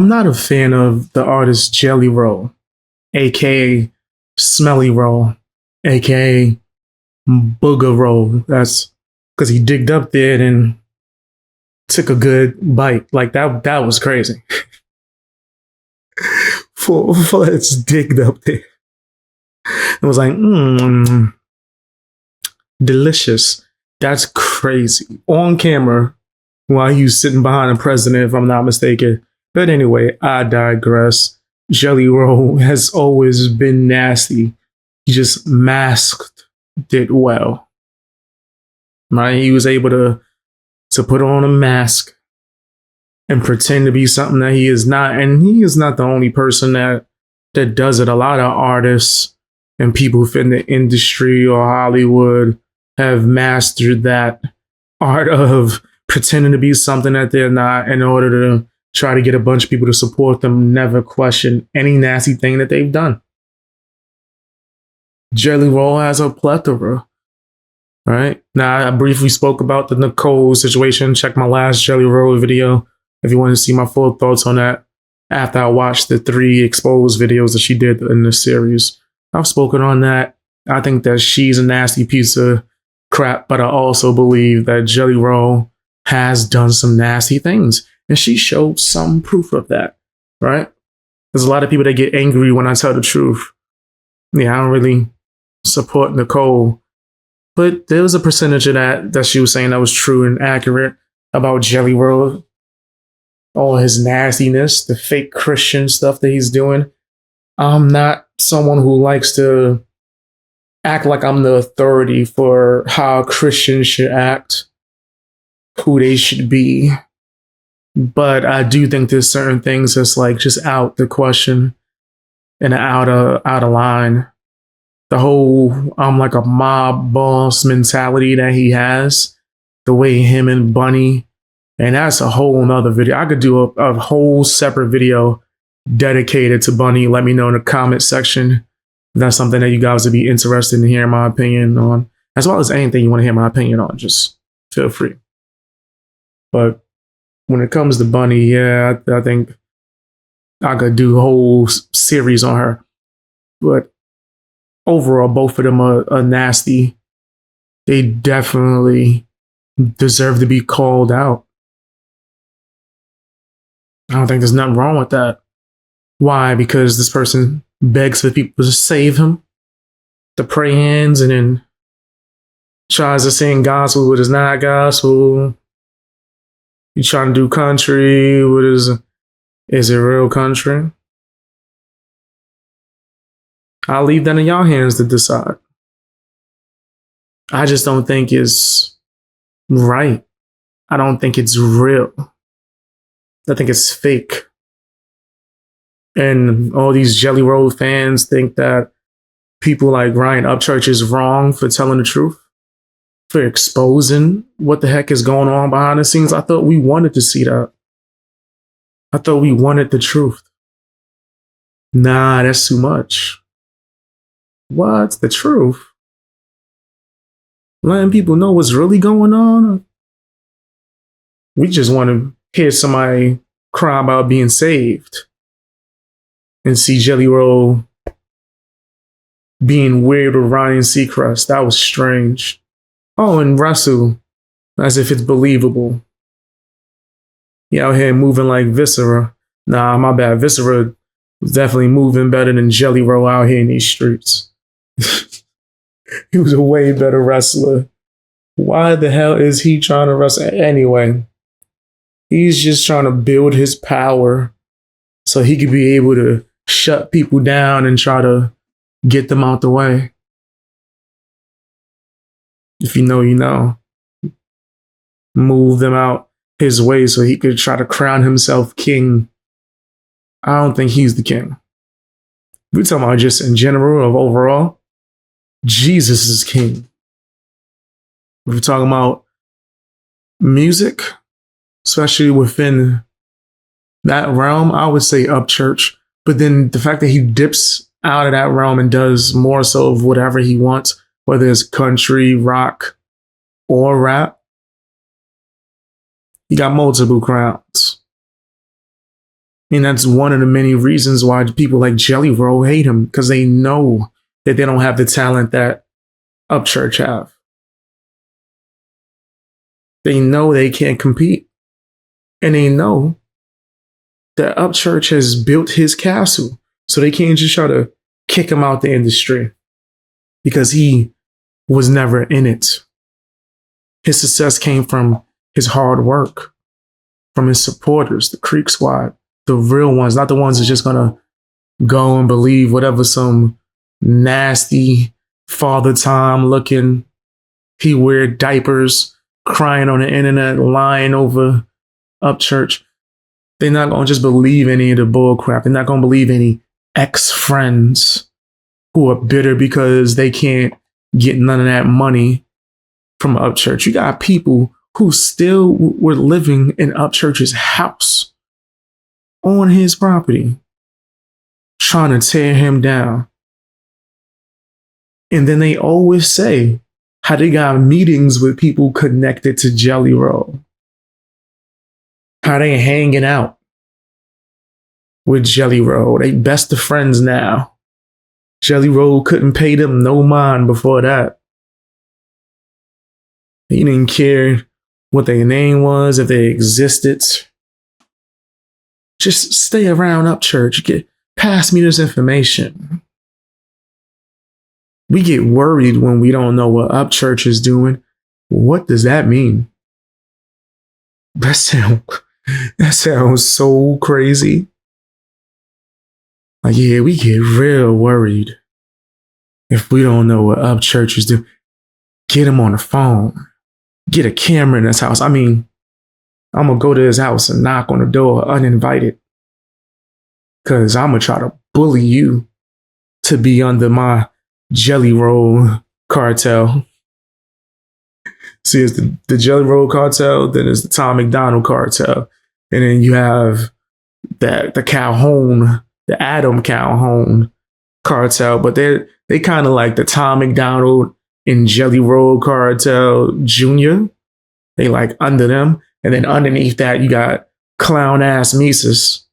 I'm not a fan of the artist Jelly Roll, aka Smelly Roll, aka Booger Roll. That's because he digged up there and took a good bite. Like that was crazy. for it's digged up there. It was like, delicious. That's crazy. On camera while he was sitting behind the president, if I'm not mistaken. But anyway, I digress. Jelly Roll has always been nasty. He just masked it well. Right? He was able to put on a mask and pretend to be something that he is not. And he is not the only person that does it. A lot of artists and people within the industry or Hollywood have mastered that art of pretending to be something that they're not in order to try to get a bunch of people to support them, never question any nasty thing that they've done. Jelly Roll has a plethora, right? Now, I briefly spoke about the Nicole situation. Check my last Jelly Roll video if you want to see my full thoughts on that after I watched the 3 exposed videos that she did in this series. I've spoken on that. I think that she's a nasty piece of crap, but I also believe that Jelly Roll has done some nasty things, and she showed some proof of that, right? There's a lot of people that get angry when I tell the truth. Yeah, I don't really support Nicole, but there was a percentage of that she was saying that was true and accurate about Jelly Roll. All his nastiness, the fake Christian stuff that he's doing. I'm not someone who likes to act like I'm the authority for how Christians should act, who they should be. But I do think there's certain things that's like just out the question and out of line. The whole I'm like a mob boss mentality that he has, the way him and Bunny, and that's a whole nother video. I could do a whole separate video dedicated to Bunny. Let me know in the comment section if that's something that you guys would be interested in hearing my opinion on, as well as anything you want to hear my opinion on. Just feel free. But when it comes to Bunny, yeah, I think I could do a whole series on her. But overall, both of them are nasty. They definitely deserve to be called out. I don't think there's nothing wrong with that. Why? Because this person begs for people to save him, to pray hands, and then tries to sing gospel what is not gospel. You trying to do country, what is it real country? I'll leave that in y'all hands to decide. I just don't think it's right. I don't think it's real. I think it's fake. And all these Jelly Roll fans think that people like Ryan Upchurch is wrong for telling the truth, for exposing what the heck is going on behind the scenes. I thought we wanted to see that. I thought we wanted the truth. Nah, that's too much. What's the truth? Letting people know what's really going on? We just want to hear somebody cry about being saved and see Jelly Roll being weird with Ryan Seacrest. That was strange. Oh, and Russell, as if it's believable. He out here moving like Viscera. Nah, my bad. Viscera was definitely moving better than Jelly Roll out here in these streets. He was a way better wrestler. Why the hell is he trying to wrestle? Anyway, he's just trying to build his power so he could be able to shut people down and try to get them out the way. If you know, you know. Move them out his way so he could try to crown himself king. I don't think he's the king. We're talking about just in general of overall. Jesus is king. If we're talking about music, especially within that realm, I would say Upchurch. But then the fact that he dips out of that realm and does more so of whatever he wants, whether it's country, rock, or rap, he got multiple crowns. And that's one of the many reasons why people like Jelly Roll hate him, because they know that they don't have the talent that Upchurch have. They know they can't compete. And they know that Upchurch has built his castle. So they can't just try to kick him out the industry because he was never in it. His success came from his hard work, from his supporters, the Creek Squad, the real ones, not the ones that's just gonna go and believe whatever some nasty father time looking, he wear diapers, crying on the internet, lying over Upchurch. They're not gonna just believe any of the bull crap. They're not gonna believe any ex-friends who are bitter because they can't get none of that money from Upchurch. You got people who still were living in Upchurch's house on his property, trying to tear him down. And then they always say how they got meetings with people connected to Jelly Roll, how they hanging out with Jelly Roll. They best of friends now. Jelly Roll couldn't pay them no mind before that. He didn't care what their name was, if they existed. Just stay around Upchurch. Pass me this information. We get worried when we don't know what Upchurch is doing. What does that mean? That sounds so crazy. Like, yeah, we get real worried if we don't know what Upchurch is doing. Get him on the phone. Get a camera in his house. I mean, I'm going to go to his house and knock on the door uninvited. Because I'm going to try to bully you to be under my Jelly Roll cartel. See, it's the Jelly Roll cartel, then it's the Tom McDonald cartel. And then you have the Calhoun, the Adam Calhoun cartel. But they kind of like the Tom McDonald and Jelly Roll cartel Jr. They like under them. And then underneath that, you got clown ass Mises,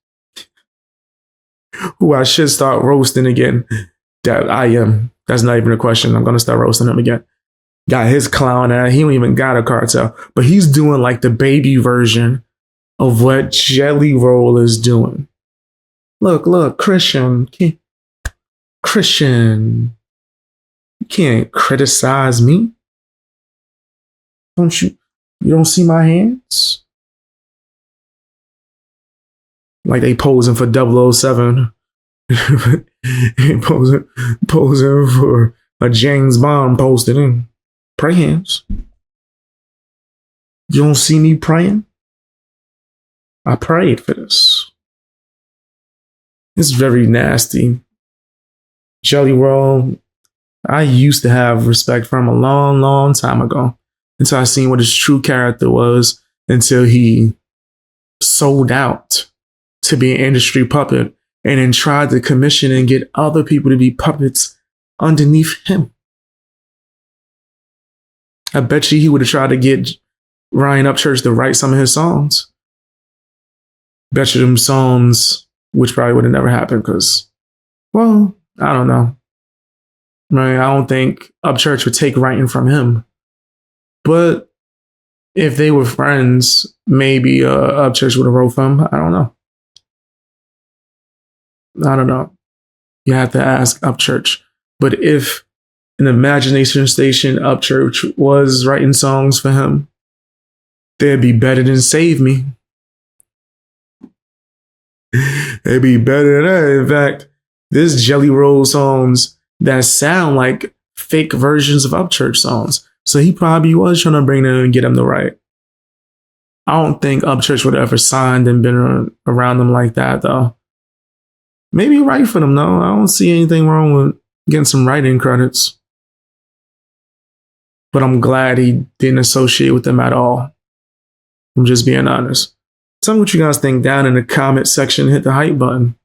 who I should start roasting again. That I am. That's not even a question. I'm going to start roasting him again. Got his clown ass. He don't even got a cartel. But he's doing like the baby version of what Jelly Roll is doing. Look, Christian. Christian. You can't criticize me. Don't you? You don't see my hands? Like they posing for 007. posing for a James Bond posted in. Pray hands. You don't see me praying? I prayed for this. It's very nasty. Jelly Roll, I used to have respect for him a long, long time ago. Until I seen what his true character was, until he sold out to be an industry puppet and then tried to commission and get other people to be puppets underneath him. I bet you he would have tried to get Ryan Upchurch to write some of his songs. Bet you them songs, which probably would have never happened because, well, I don't know. Right? I don't think Upchurch would take writing from him. But if they were friends, maybe Upchurch would have wrote for him. I don't know. You have to ask Upchurch. But if an imagination station Upchurch was writing songs for him, they'd be better than Save Me. They'd be better than that. In fact, there's Jelly Roll songs that sound like fake versions of Upchurch songs. So he probably was trying to bring them and get them to write. I don't think Upchurch would have ever signed and been around them like that, though. Maybe write for them, though. I don't see anything wrong with getting some writing credits. But I'm glad he didn't associate with them at all. I'm just being honest. Tell me what you guys think down in the comment section. Hit the hype button.